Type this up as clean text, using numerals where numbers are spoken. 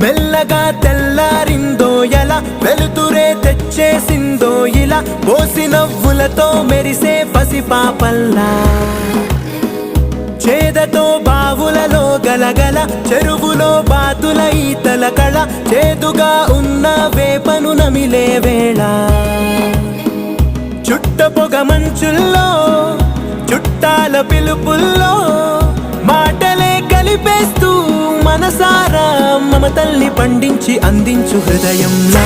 మెల్లగా తెల్లారిందో ఎలా, వెలుతురే తెచ్చేసిందో ఇలా, పోసి నవ్వులతో మెరిసే పసిపాపల్లా. చేదతో బావులలో గలగల, చెరువులో బాతుల ఈతల కళ, చేదుగా ఉన్న వేపను నమిలే వేళ. చుట్ట పొగ మంచుల్లో, చుట్టాల పిలుపుల్లో, మాటలే కలిపేస్తూ మనసారా మమతల్ని పండించి అందించు హృదయంలా.